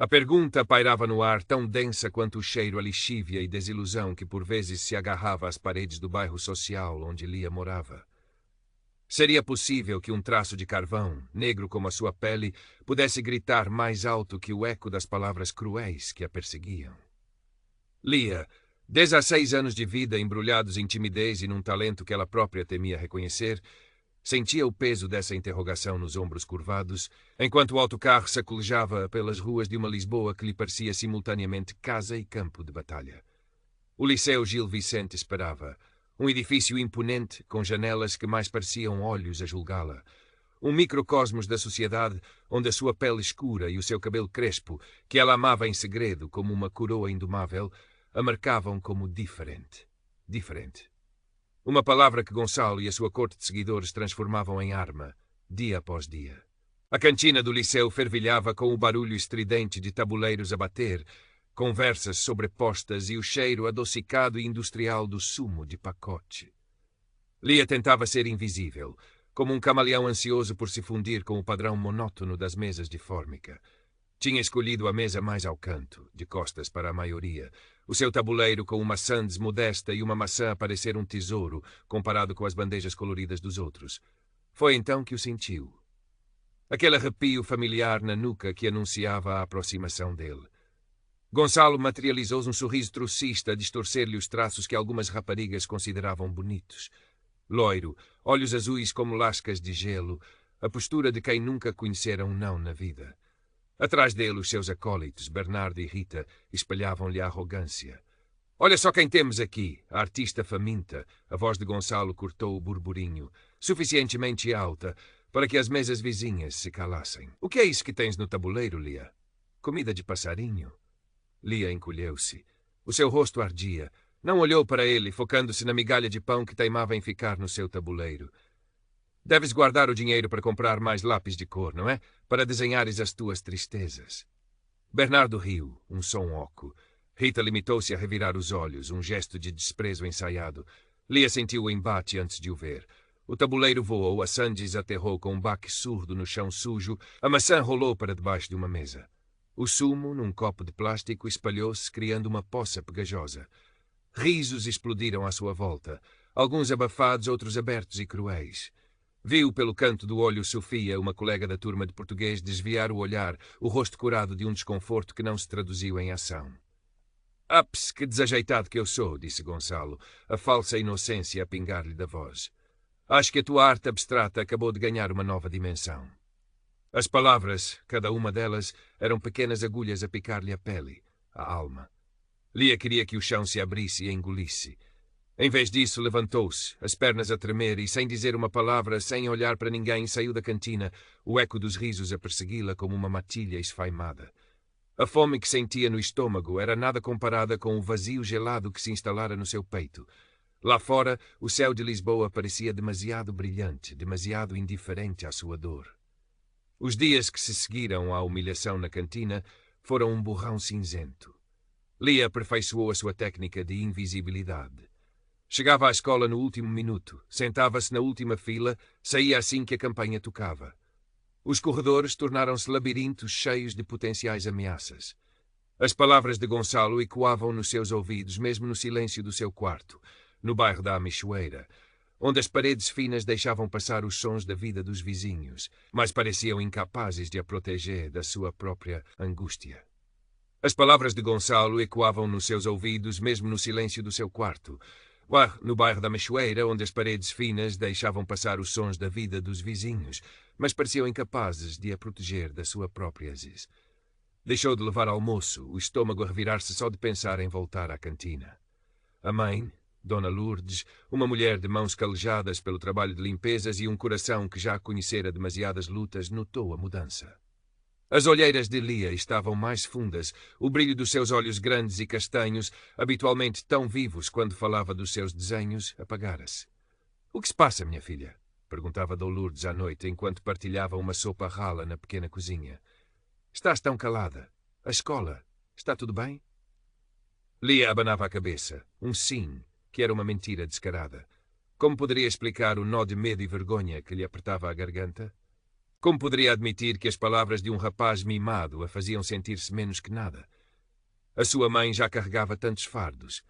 A pergunta pairava no ar tão densa quanto o cheiro a lixívia e desilusão que por vezes se agarrava às paredes do bairro social onde Lia morava. Seria possível que um traço de carvão, negro como a sua pele, pudesse gritar mais alto que o eco das palavras cruéis que a perseguiam? Lia, 16 anos de vida embrulhados em timidez e num talento que ela própria temia reconhecer, sentia o peso dessa interrogação nos ombros curvados, enquanto o autocarro sacolejava pelas ruas de uma Lisboa que lhe parecia simultaneamente casa e campo de batalha. O Liceu Gil Vicente esperava, um edifício imponente, com janelas que mais pareciam olhos a julgá-la. Um microcosmos da sociedade onde a sua pele escura e o seu cabelo crespo, que ela amava em segredo como uma coroa indomável, a marcavam como diferente. Diferente. Uma palavra que Gonçalo e a sua corte de seguidores transformavam em arma, dia após dia. A cantina do liceu fervilhava com o barulho estridente de tabuleiros a bater, conversas sobrepostas e o cheiro adocicado e industrial do sumo de pacote. Lia tentava ser invisível, como um camaleão ansioso por se fundir com o padrão monótono das mesas de fórmica. Tinha escolhido a mesa mais ao canto, de costas para a maioria, o seu tabuleiro com uma sandes modesta e uma maçã a parecer um tesouro, comparado com as bandejas coloridas dos outros. Foi então que o sentiu. Aquele arrepio familiar na nuca que anunciava a aproximação dele. Gonçalo materializou um sorriso trocista a distorcer-lhe os traços que algumas raparigas consideravam bonitos. Loiro, olhos azuis como lascas de gelo, a postura de quem nunca conhecera um não na vida. Atrás dele, os seus acólitos, Bernardo e Rita, espalhavam-lhe a arrogância. Olha só quem temos aqui, a artista faminta. A voz de Gonçalo cortou o burburinho, suficientemente alta para que as mesas vizinhas se calassem. O que é isso que tens no tabuleiro, Lia? Comida de passarinho? Lia encolheu-se. O seu rosto ardia. Não olhou para ele, focando-se na migalha de pão que teimava em ficar no seu tabuleiro. Deves guardar o dinheiro para comprar mais lápis de cor, não é? Para desenhares as tuas tristezas. Bernardo riu, um som oco. Rita limitou-se a revirar os olhos, um gesto de desprezo ensaiado. Lia sentiu o embate antes de o ver. O tabuleiro voou, a sandes aterrou com um baque surdo no chão sujo, a maçã rolou para debaixo de uma mesa. O sumo, num copo de plástico, espalhou-se, criando uma poça pegajosa. Risos explodiram à sua volta, alguns abafados, outros abertos e cruéis. Viu pelo canto do olho Sofia, uma colega da turma de português, desviar o olhar, o rosto curado de um desconforto que não se traduziu em ação. Ups, que desajeitado que eu sou, disse Gonçalo, a falsa inocência a pingar-lhe da voz. Acho que a tua arte abstrata acabou de ganhar uma nova dimensão. As palavras, cada uma delas, eram pequenas agulhas a picar-lhe a pele, a alma. Lia queria que o chão se abrisse e engolisse. Em vez disso, levantou-se, as pernas a tremer e, sem dizer uma palavra, sem olhar para ninguém, saiu da cantina, o eco dos risos a persegui-la como uma matilha esfaimada. A fome que sentia no estômago era nada comparada com o vazio gelado que se instalara no seu peito. Lá fora, o céu de Lisboa parecia demasiado brilhante, demasiado indiferente à sua dor. Os dias que se seguiram à humilhação na cantina foram um borrão cinzento. Lia aperfeiçoou a sua técnica de invisibilidade. Chegava à escola no último minuto, sentava-se na última fila, saía assim que a campanha tocava. Os corredores tornaram-se labirintos cheios de potenciais ameaças. As palavras de Gonçalo ecoavam nos seus ouvidos, mesmo no silêncio do seu quarto, no bairro da Amichoeira, onde as paredes finas deixavam passar os sons da vida dos vizinhos, mas pareciam incapazes de a proteger da sua própria angústia. As palavras de Gonçalo ecoavam nos seus ouvidos, mesmo no silêncio do seu quarto, no bairro da Amichoeira, onde as paredes finas deixavam passar os sons da vida dos vizinhos, mas pareciam incapazes de a proteger da sua própria azis. Deixou de levar almoço, o estômago a revirar-se só de pensar em voltar à cantina. A mãe, Dona Lourdes, uma mulher de mãos calejadas pelo trabalho de limpezas e um coração que já conhecera demasiadas lutas, notou a mudança. As olheiras de Lia estavam mais fundas, o brilho dos seus olhos grandes e castanhos, habitualmente tão vivos quando falava dos seus desenhos, apagara-se. — O que se passa, minha filha? Perguntava Dona Lourdes à noite, enquanto partilhava uma sopa rala na pequena cozinha. — Estás tão calada. A escola. Está tudo bem? Lia abanava a cabeça. Um sim, que era uma mentira descarada. Como poderia explicar o nó de medo e vergonha que lhe apertava a garganta? Como poderia admitir que as palavras de um rapaz mimado a faziam sentir-se menos que nada? A sua mãe já carregava tantos fardos.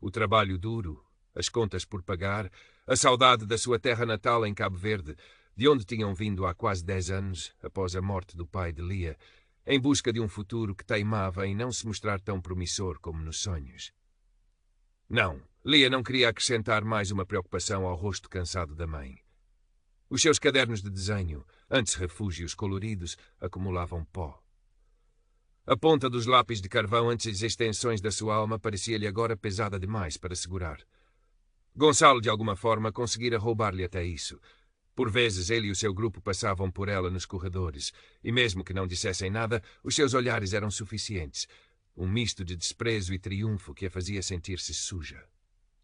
O trabalho duro, as contas por pagar, a saudade da sua terra natal em Cabo Verde, de onde tinham vindo há quase 10 anos, após a morte do pai de Lia, em busca de um futuro que teimava em não se mostrar tão promissor como nos sonhos. Não, Lia não queria acrescentar mais uma preocupação ao rosto cansado da mãe. Os seus cadernos de desenho, antes refúgios coloridos, acumulavam pó. A ponta dos lápis de carvão antes das extensões da sua alma parecia-lhe agora pesada demais para segurar. Gonçalo, de alguma forma, conseguira roubar-lhe até isso. Por vezes ele e o seu grupo passavam por ela nos corredores, e mesmo que não dissessem nada, os seus olhares eram suficientes. Um misto de desprezo e triunfo que a fazia sentir-se suja.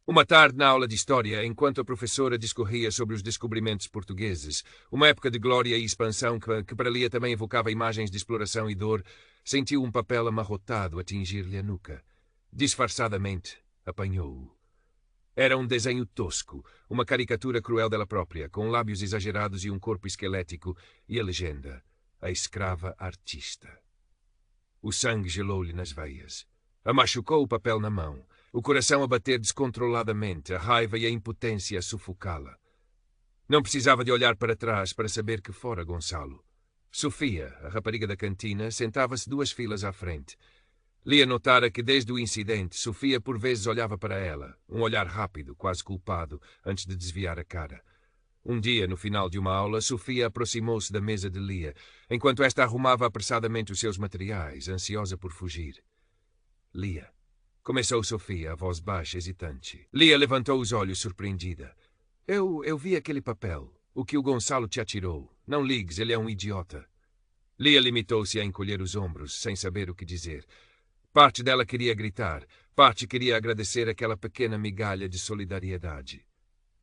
Uma tarde na aula de História, enquanto a professora discorria sobre os descobrimentos portugueses, uma época de glória e expansão que para Lia também evocava imagens de exploração e dor, sentiu um papel amarrotado atingir-lhe a nuca. Disfarçadamente, apanhou-o. Era um desenho tosco, uma caricatura cruel dela própria, com lábios exagerados e um corpo esquelético, e a legenda: a escrava artista. O sangue gelou-lhe nas veias. Machucou o papel na mão, o coração a bater descontroladamente, a raiva e a impotência a sufocá-la. Não precisava de olhar para trás para saber que fora Gonçalo. Sofia, a rapariga da cantina, sentava-se 2 filas à frente. Lia notara que desde o incidente, Sofia por vezes olhava para ela, um olhar rápido, quase culpado, antes de desviar a cara. Um dia, no final de uma aula, Sofia aproximou-se da mesa de Lia, enquanto esta arrumava apressadamente os seus materiais, ansiosa por fugir. Lia. Começou Sofia, a voz baixa, hesitante. Lia levantou os olhos, surpreendida. Eu vi aquele papel, o que o Gonçalo te atirou. Não ligues, ele é um idiota. Lia limitou-se a encolher os ombros, sem saber o que dizer. Parte dela queria gritar, parte queria agradecer aquela pequena migalha de solidariedade.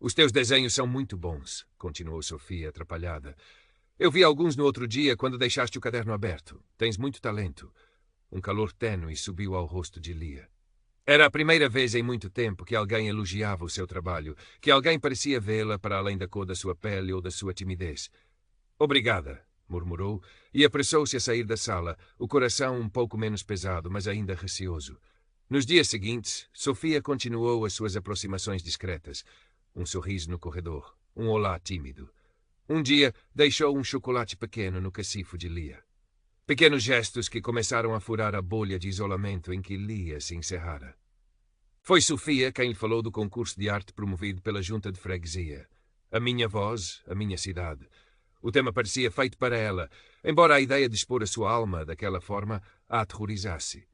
Os teus desenhos são muito bons, continuou Sofia, atrapalhada. Eu vi alguns no outro dia quando deixaste o caderno aberto. Tens muito talento. Um calor tênue subiu ao rosto de Lia. Era a primeira vez em muito tempo que alguém elogiava o seu trabalho, que alguém parecia vê-la para além da cor da sua pele ou da sua timidez. Obrigada, murmurou, e apressou-se a sair da sala, o coração um pouco menos pesado, mas ainda receoso. Nos dias seguintes, Sofia continuou as suas aproximações discretas. Um sorriso no corredor, um olá tímido. Um dia, deixou um chocolate pequeno no cacifo de Lia. Pequenos gestos que começaram a furar a bolha de isolamento em que Lia se encerrara. Foi Sofia quem lhe falou do concurso de arte promovido pela Junta de Freguesia. A minha voz, a minha cidade. O tema parecia feito para ela, embora a ideia de expor a sua alma daquela forma a aterrorizasse.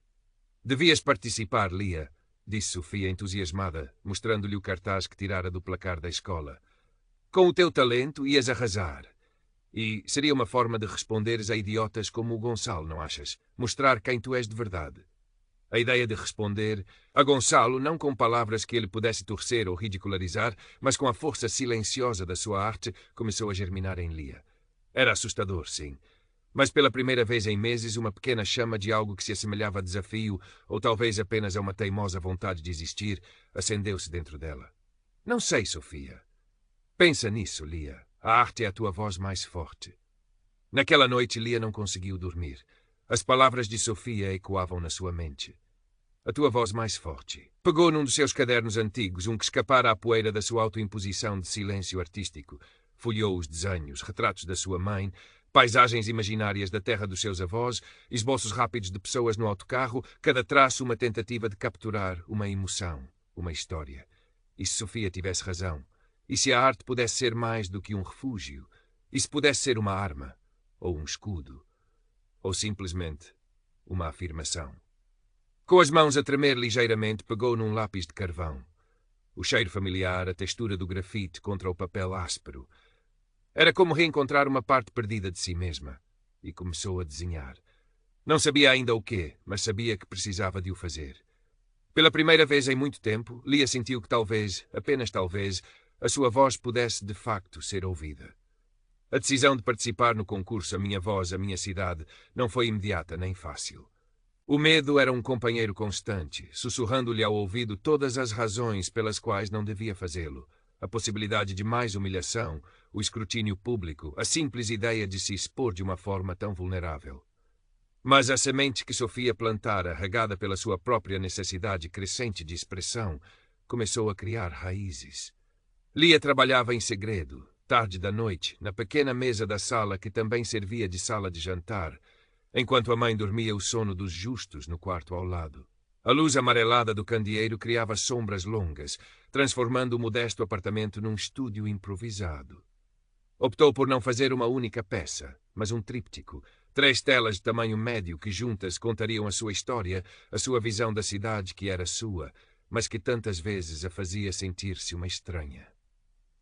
Devias participar, Lia, disse Sofia entusiasmada, mostrando-lhe o cartaz que tirara do placar da escola. Com o teu talento ias arrasar. E seria uma forma de responderes a idiotas como o Gonçalo, não achas? Mostrar quem tu és de verdade. A ideia de responder a Gonçalo não com palavras que ele pudesse torcer ou ridicularizar, mas com a força silenciosa da sua arte, começou a germinar em Lia. Era assustador, sim. Mas pela primeira vez em meses, uma pequena chama de algo que se assemelhava a desafio, ou talvez apenas a uma teimosa vontade de existir, acendeu-se dentro dela. Não sei, Sofia. Pensa nisso, Lia. A arte é a tua voz mais forte. Naquela noite, Lia não conseguiu dormir. As palavras de Sofia ecoavam na sua mente. A tua voz mais forte. Pegou num dos seus cadernos antigos, um que escapara à poeira da sua autoimposição de silêncio artístico. Folheou os desenhos, retratos da sua mãe, paisagens imaginárias da terra dos seus avós, esboços rápidos de pessoas no autocarro, cada traço uma tentativa de capturar uma emoção, uma história. E se Sofia tivesse razão? E se a arte pudesse ser mais do que um refúgio? E se pudesse ser uma arma? Ou um escudo? Ou simplesmente uma afirmação? Com as mãos a tremer ligeiramente, pegou num lápis de carvão. O cheiro familiar, a textura do grafite contra o papel áspero. Era como reencontrar uma parte perdida de si mesma. E começou a desenhar. Não sabia ainda o quê, mas sabia que precisava de o fazer. Pela primeira vez em muito tempo, Lia sentiu que talvez, apenas talvez, a sua voz pudesse de facto ser ouvida. A decisão de participar no concurso A Minha Voz, A Minha Cidade não foi imediata nem fácil. O medo era um companheiro constante, sussurrando-lhe ao ouvido todas as razões pelas quais não devia fazê-lo. A possibilidade de mais humilhação, o escrutínio público, a simples ideia de se expor de uma forma tão vulnerável. Mas a semente que Sofia plantara, regada pela sua própria necessidade crescente de expressão, começou a criar raízes. Lia trabalhava em segredo, tarde da noite, na pequena mesa da sala que também servia de sala de jantar, enquanto a mãe dormia o sono dos justos no quarto ao lado. A luz amarelada do candeeiro criava sombras longas, transformando o modesto apartamento num estúdio improvisado. Optou por não fazer uma única peça, mas um tríptico, 3 telas de tamanho médio que juntas contariam a sua história, a sua visão da cidade que era sua, mas que tantas vezes a fazia sentir-se uma estranha.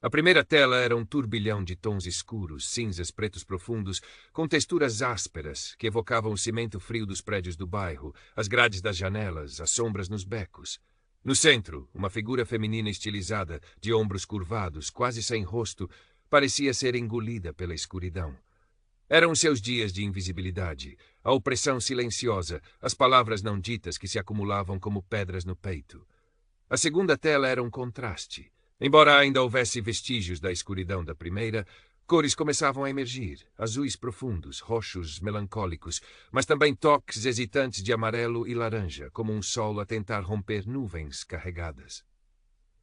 A primeira tela era um turbilhão de tons escuros, cinzas, pretos profundos, com texturas ásperas que evocavam o cimento frio dos prédios do bairro, as grades das janelas, as sombras nos becos. No centro, uma figura feminina estilizada, de ombros curvados, quase sem rosto, parecia ser engolida pela escuridão. Eram seus dias de invisibilidade, a opressão silenciosa, as palavras não ditas que se acumulavam como pedras no peito. A segunda tela era um contraste. Embora ainda houvesse vestígios da escuridão da primeira, cores começavam a emergir, azuis profundos, roxos melancólicos, mas também toques hesitantes de amarelo e laranja, como um sol a tentar romper nuvens carregadas.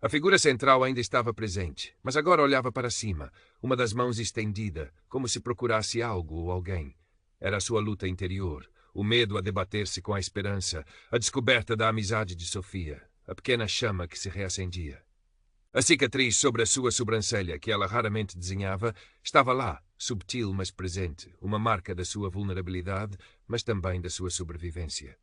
A figura central ainda estava presente, mas agora olhava para cima, uma das mãos estendida, como se procurasse algo ou alguém. Era a sua luta interior, o medo a debater-se com a esperança, a descoberta da amizade de Sofia, a pequena chama que se reacendia. A cicatriz sobre a sua sobrancelha, que ela raramente desenhava, estava lá, subtil mas presente, uma marca da sua vulnerabilidade, mas também da sua sobrevivência.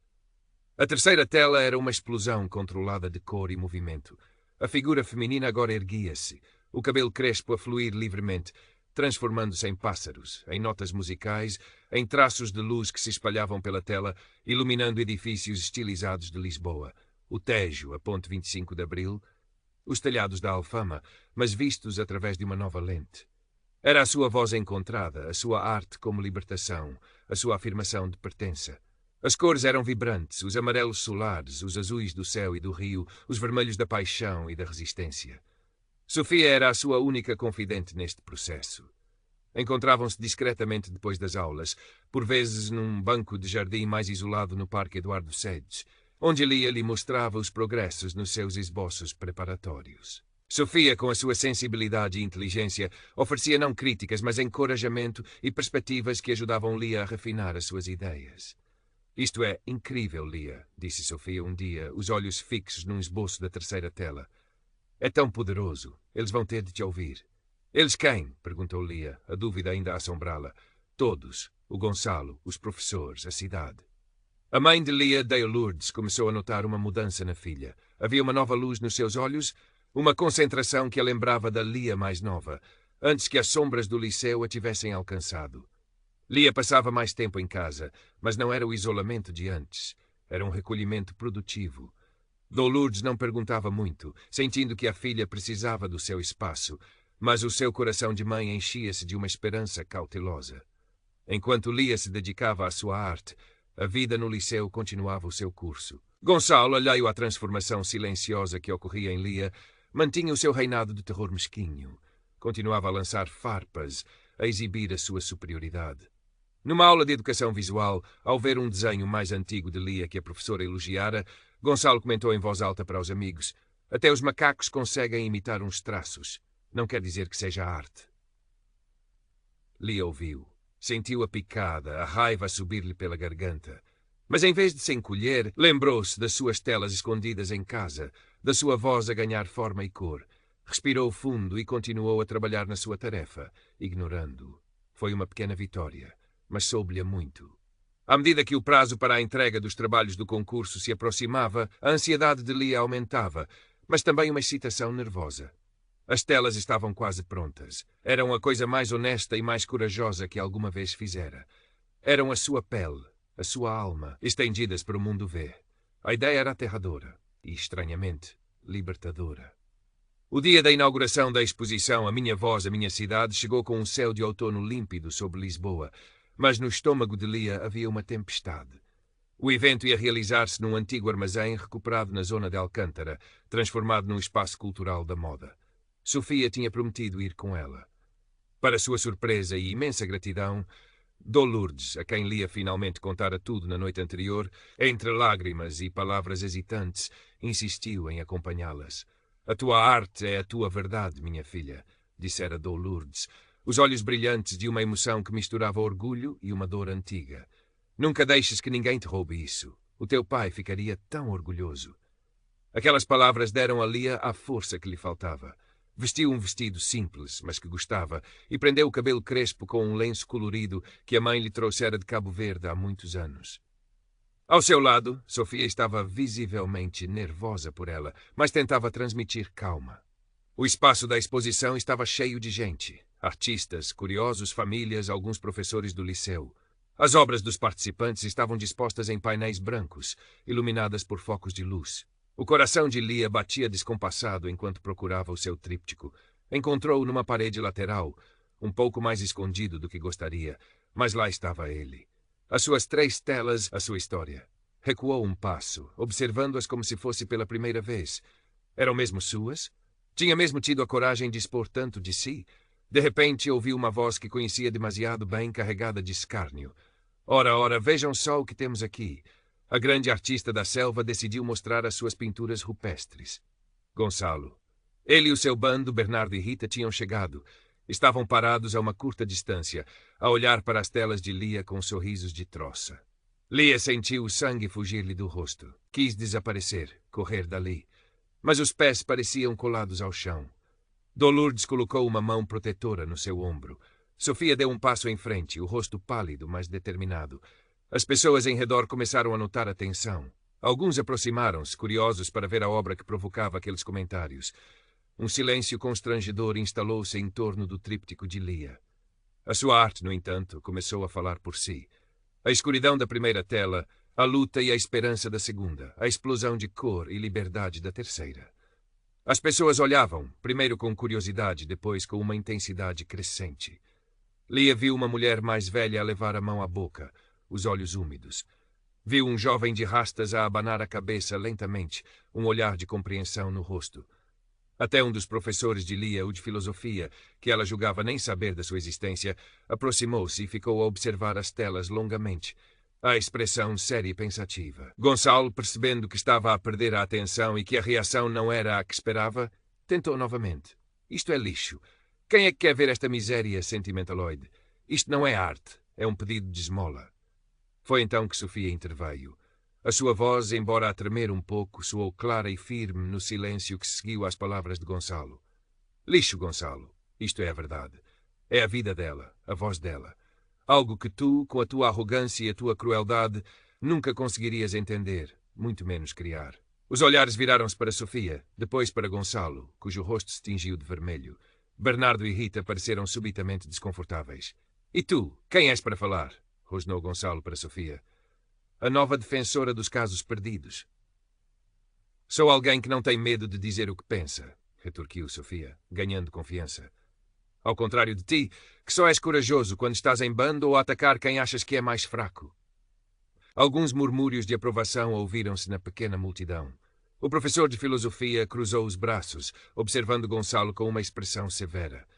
A terceira tela era uma explosão controlada de cor e movimento. A figura feminina agora erguia-se, o cabelo crespo a fluir livremente, transformando-se em pássaros, em notas musicais, em traços de luz que se espalhavam pela tela, iluminando edifícios estilizados de Lisboa, o Tejo, a Ponte 25 de Abril, os telhados da Alfama, mas vistos através de uma nova lente. Era a sua voz encontrada, a sua arte como libertação, a sua afirmação de pertença. As cores eram vibrantes, os amarelos solares, os azuis do céu e do rio, os vermelhos da paixão e da resistência. Sofia era a sua única confidente neste processo. Encontravam-se discretamente depois das aulas, por vezes num banco de jardim mais isolado no Parque Eduardo Sedes, onde Lia lhe mostrava os progressos nos seus esboços preparatórios. Sofia, com a sua sensibilidade e inteligência, oferecia não críticas, mas encorajamento e perspectivas que ajudavam Lia a refinar as suas ideias. Isto é incrível, Lia, disse Sofia um dia, os olhos fixos num esboço da terceira tela. É tão poderoso. Eles vão ter de te ouvir. Eles quem? Perguntou Lia, a dúvida ainda a assombrá-la. Todos. O Gonçalo, os professores, a cidade. A mãe de Lia, Dale Lourdes, começou a notar uma mudança na filha. Havia uma nova luz nos seus olhos, uma concentração que a lembrava da Lia mais nova, antes que as sombras do liceu a tivessem alcançado. Lia passava mais tempo em casa, mas não era o isolamento de antes. Era um recolhimento produtivo. Dale Lourdes não perguntava muito, sentindo que a filha precisava do seu espaço, mas o seu coração de mãe enchia-se de uma esperança cautelosa. Enquanto Lia se dedicava à sua arte, a vida no liceu continuava o seu curso. Gonçalo, alheio à transformação silenciosa que ocorria em Lia, mantinha o seu reinado de terror mesquinho. Continuava a lançar farpas, a exibir a sua superioridade. Numa aula de educação visual, ao ver um desenho mais antigo de Lia que a professora elogiara, Gonçalo comentou em voz alta para os amigos: até os macacos conseguem imitar uns traços. Não quer dizer que seja arte. Lia ouviu. Sentiu a picada, a raiva a subir-lhe pela garganta. Mas em vez de se encolher, lembrou-se das suas telas escondidas em casa, da sua voz a ganhar forma e cor. Respirou fundo e continuou a trabalhar na sua tarefa, ignorando-o. Foi uma pequena vitória, mas soube-lhe muito. À medida que o prazo para a entrega dos trabalhos do concurso se aproximava, a ansiedade de Lia aumentava, mas também uma excitação nervosa. As telas estavam quase prontas. Eram a coisa mais honesta e mais corajosa que alguma vez fizera. Eram a sua pele, a sua alma, estendidas para o mundo ver. A ideia era aterradora e, estranhamente, libertadora. O dia da inauguração da exposição A Minha Voz, a Minha Cidade chegou com um céu de outono límpido sobre Lisboa, mas no estômago de Lia havia uma tempestade. O evento ia realizar-se num antigo armazém recuperado na zona de Alcântara, transformado num espaço cultural da moda. Sofia tinha prometido ir com ela. Para sua surpresa e imensa gratidão, Lourdes, a quem Lia finalmente contara tudo na noite anterior, entre lágrimas e palavras hesitantes, insistiu em acompanhá-las. A tua arte é a tua verdade, minha filha, dissera Lourdes, os olhos brilhantes de uma emoção que misturava orgulho e uma dor antiga. Nunca deixes que ninguém te roube isso. O teu pai ficaria tão orgulhoso. Aquelas palavras deram a Lia a força que lhe faltava. Vestiu um vestido simples, mas que gostava, e prendeu o cabelo crespo com um lenço colorido que a mãe lhe trouxera de Cabo Verde há muitos anos. Ao seu lado, Sofia estava visivelmente nervosa por ela, mas tentava transmitir calma. O espaço da exposição estava cheio de gente. Artistas, curiosos, famílias, alguns professores do liceu. As obras dos participantes estavam dispostas em painéis brancos, iluminadas por focos de luz. O coração de Lia batia descompassado enquanto procurava o seu tríptico. Encontrou-o numa parede lateral, um pouco mais escondido do que gostaria, mas lá estava ele. As suas 3 telas, a sua história. Recuou um passo, observando-as como se fosse pela primeira vez. Eram mesmo suas? Tinha mesmo tido a coragem de expor tanto de si? De repente ouviu uma voz que conhecia demasiado bem, carregada de escárnio. Ora, ora, vejam só o que temos aqui. A grande artista da selva decidiu mostrar as suas pinturas rupestres. Gonçalo. Ele e o seu bando, Bernardo e Rita, tinham chegado. Estavam parados a uma curta distância, a olhar para as telas de Lia com sorrisos de troça. Lia sentiu o sangue fugir-lhe do rosto. Quis desaparecer, correr dali. Mas os pés pareciam colados ao chão. Lourdes colocou uma mão protetora no seu ombro. Sofia deu um passo em frente, o rosto pálido, mas determinado. As pessoas em redor começaram a notar a tensão. Alguns aproximaram-se, curiosos para ver a obra que provocava aqueles comentários. Um silêncio constrangedor instalou-se em torno do tríptico de Lia. A sua arte, no entanto, começou a falar por si. A escuridão da primeira tela, a luta e a esperança da segunda, a explosão de cor e liberdade da terceira. As pessoas olhavam, primeiro com curiosidade, depois com uma intensidade crescente. Lia viu uma mulher mais velha a levar a mão à boca, os olhos úmidos. Viu um jovem de rastas a abanar a cabeça lentamente, um olhar de compreensão no rosto. Até um dos professores de Lia, o de filosofia, que ela julgava nem saber da sua existência, aproximou-se e ficou a observar as telas longamente, a expressão séria e pensativa. Gonçalo, percebendo que estava a perder a atenção e que a reação não era a que esperava, tentou novamente. Isto é lixo. Quem é que quer ver esta miséria sentimentaloide? Isto não é arte, é um pedido de esmola. Foi então que Sofia interveio. A sua voz, embora a tremer um pouco, soou clara e firme no silêncio que seguiu às palavras de Gonçalo. Lixo, Gonçalo. Isto é a verdade. É a vida dela, a voz dela. Algo que tu, com a tua arrogância e a tua crueldade, nunca conseguirias entender, muito menos criar. Os olhares viraram-se para Sofia, depois para Gonçalo, cujo rosto se tingiu de vermelho. Bernardo e Rita pareceram subitamente desconfortáveis. E tu, quem és para falar? Rosnou Gonçalo para Sofia. A nova defensora dos casos perdidos. Sou alguém que não tem medo de dizer o que pensa, retorquiu Sofia, ganhando confiança. Ao contrário de ti, que só és corajoso quando estás em bando ou a atacar quem achas que é mais fraco. Alguns murmúrios de aprovação ouviram-se na pequena multidão. O professor de filosofia cruzou os braços, observando Gonçalo com uma expressão severa.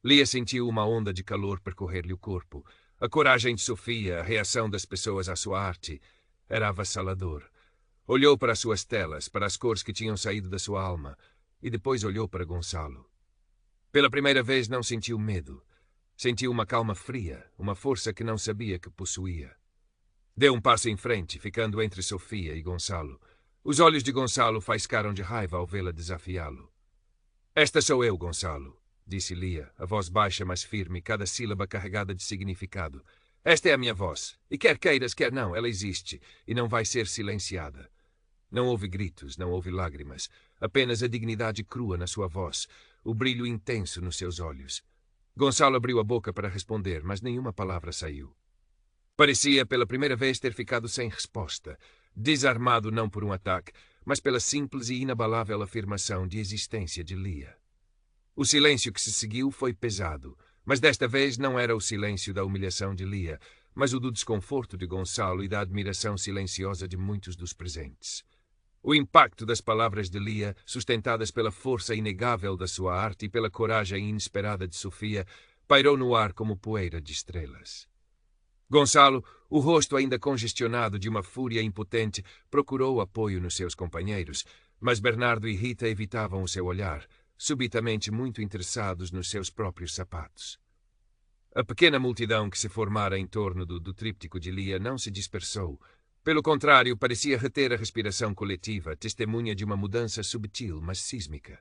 Lia sentiu uma onda de calor percorrer-lhe o corpo. A coragem de Sofia, a reação das pessoas à sua arte, era avassalador. Olhou para as suas telas, para as cores que tinham saído da sua alma, e depois olhou para Gonçalo. Pela primeira vez não sentiu medo. Sentiu uma calma fria, uma força que não sabia que possuía. Deu um passo em frente, ficando entre Sofia e Gonçalo. Os olhos de Gonçalo faiscaram de raiva ao vê-la desafiá-lo. Esta sou eu, Gonçalo, disse Lia, a voz baixa mas firme, cada sílaba carregada de significado. Esta é a minha voz, e quer queiras, quer não, ela existe, e não vai ser silenciada. Não houve gritos, não houve lágrimas, apenas a dignidade crua na sua voz, o brilho intenso nos seus olhos. Gonçalo abriu a boca para responder, mas nenhuma palavra saiu. Parecia pela primeira vez ter ficado sem resposta, desarmado não por um ataque, mas pela simples e inabalável afirmação de existência de Lia. O silêncio que se seguiu foi pesado, mas desta vez não era o silêncio da humilhação de Lia, mas o do desconforto de Gonçalo e da admiração silenciosa de muitos dos presentes. O impacto das palavras de Lia, sustentadas pela força inegável da sua arte e pela coragem inesperada de Sofia, pairou no ar como poeira de estrelas. Gonçalo, o rosto ainda congestionado de uma fúria impotente, procurou apoio nos seus companheiros, mas Bernardo e Rita evitavam o seu olhar, subitamente muito interessados nos seus próprios sapatos. A pequena multidão que se formara em torno do tríptico de Lia não se dispersou. Pelo contrário, parecia reter a respiração coletiva, testemunha de uma mudança subtil, mas sísmica.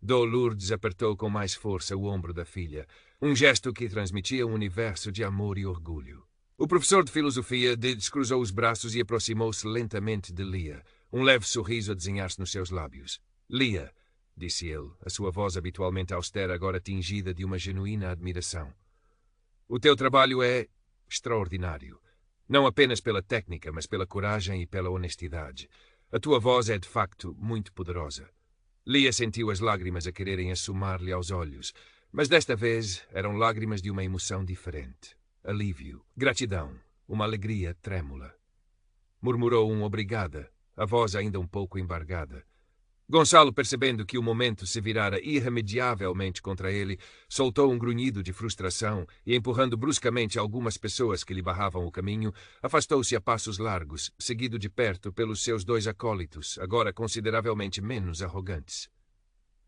Dom Lourdes apertou com mais força o ombro da filha, um gesto que transmitia um universo de amor e orgulho. O professor de filosofia descruzou os braços e aproximou-se lentamente de Lia, um leve sorriso a desenhar-se nos seus lábios. Lia, disse ele, a sua voz habitualmente austera agora tingida de uma genuína admiração. O teu trabalho é extraordinário. Não apenas pela técnica, mas pela coragem e pela honestidade. A tua voz é, de facto, muito poderosa. Lia sentiu as lágrimas a quererem assomar-lhe aos olhos, mas desta vez eram lágrimas de uma emoção diferente. Alívio, gratidão, uma alegria trêmula. Murmurou um obrigada, a voz ainda um pouco embargada. Gonçalo, percebendo que o momento se virara irremediavelmente contra ele, soltou um grunhido de frustração e, empurrando bruscamente algumas pessoas que lhe barravam o caminho, afastou-se a passos largos, seguido de perto pelos seus dois acólitos, agora consideravelmente menos arrogantes.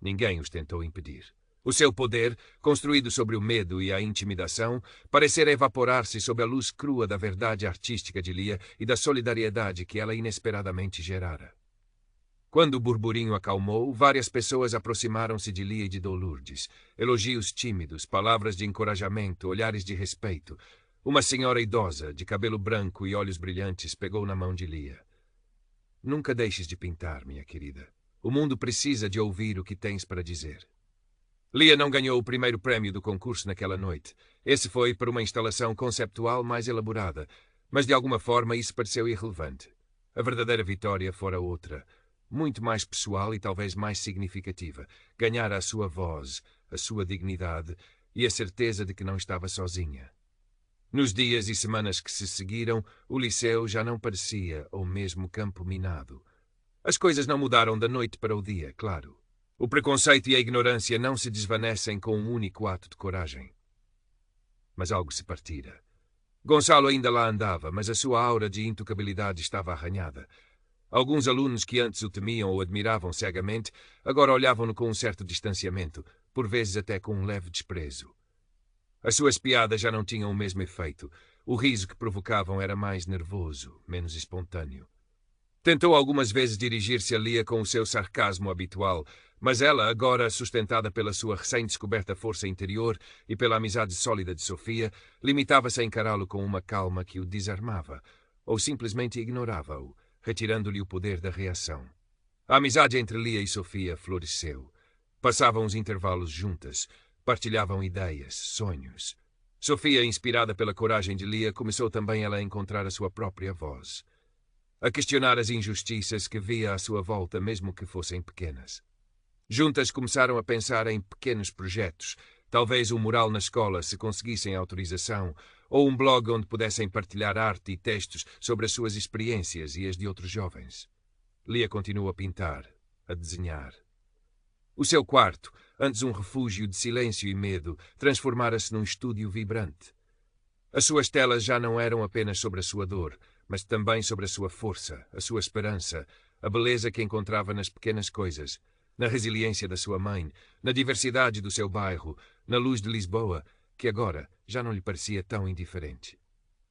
Ninguém os tentou impedir. O seu poder, construído sobre o medo e a intimidação, parecera evaporar-se sob a luz crua da verdade artística de Lia e da solidariedade que ela inesperadamente gerara. Quando o burburinho acalmou, várias pessoas aproximaram-se de Lia e de Dom Lourdes. Elogios tímidos, palavras de encorajamento, olhares de respeito. Uma senhora idosa, de cabelo branco e olhos brilhantes, pegou na mão de Lia. Nunca deixes de pintar, minha querida. O mundo precisa de ouvir o que tens para dizer. Lia não ganhou o primeiro prémio do concurso naquela noite. Esse foi por uma instalação conceptual mais elaborada, mas de alguma forma isso pareceu irrelevante. A verdadeira vitória fora outra, muito mais pessoal e talvez mais significativa. Ganhara a sua voz, a sua dignidade e a certeza de que não estava sozinha. Nos dias e semanas que se seguiram, o liceu já não parecia o mesmo campo minado. As coisas não mudaram da noite para o dia, claro. O preconceito e a ignorância não se desvanecem com um único ato de coragem. Mas algo se partira. Gonçalo ainda lá andava, mas a sua aura de intocabilidade estava arranhada. Alguns alunos que antes o temiam ou admiravam cegamente, agora olhavam-no com um certo distanciamento, por vezes até com um leve desprezo. As suas piadas já não tinham o mesmo efeito. O riso que provocavam era mais nervoso, menos espontâneo. Tentou algumas vezes dirigir-se a Lia com o seu sarcasmo habitual, mas ela, agora sustentada pela sua recém-descoberta força interior e pela amizade sólida de Sofia, limitava-se a encará-lo com uma calma que o desarmava, ou simplesmente ignorava-o, retirando-lhe o poder da reação. A amizade entre Lia e Sofia floresceu. Passavam os intervalos juntas, partilhavam ideias, sonhos. Sofia, inspirada pela coragem de Lia, começou também ela a encontrar a sua própria voz, a questionar as injustiças que via à sua volta, mesmo que fossem pequenas. Juntas começaram a pensar em pequenos projetos, talvez um mural na escola se conseguissem autorização, ou um blog onde pudessem partilhar arte e textos sobre as suas experiências e as de outros jovens. Lia continuou a pintar, a desenhar. O seu quarto, antes um refúgio de silêncio e medo, transformara-se num estúdio vibrante. As suas telas já não eram apenas sobre a sua dor, mas também sobre a sua força, a sua esperança, a beleza que encontrava nas pequenas coisas, na resiliência da sua mãe, na diversidade do seu bairro, na luz de Lisboa, que agora já não lhe parecia tão indiferente.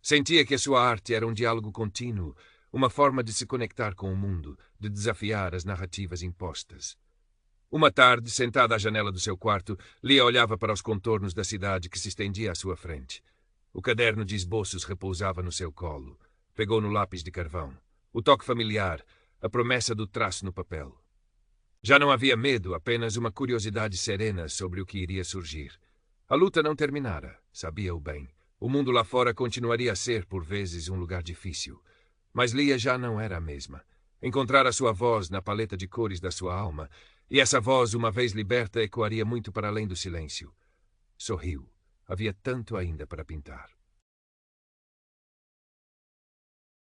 Sentia que a sua arte era um diálogo contínuo, uma forma de se conectar com o mundo, de desafiar as narrativas impostas. Uma tarde, sentada à janela do seu quarto, Lia olhava para os contornos da cidade que se estendia à sua frente. O caderno de esboços repousava no seu colo. Pegou no lápis de carvão. O toque familiar, a promessa do traço no papel. Já não havia medo, apenas uma curiosidade serena sobre o que iria surgir. A luta não terminara, sabia-o bem. O mundo lá fora continuaria a ser, por vezes, um lugar difícil. Mas Lia já não era a mesma. Encontrara a sua voz na paleta de cores da sua alma, e essa voz, uma vez liberta, ecoaria muito para além do silêncio. Sorriu. Havia tanto ainda para pintar.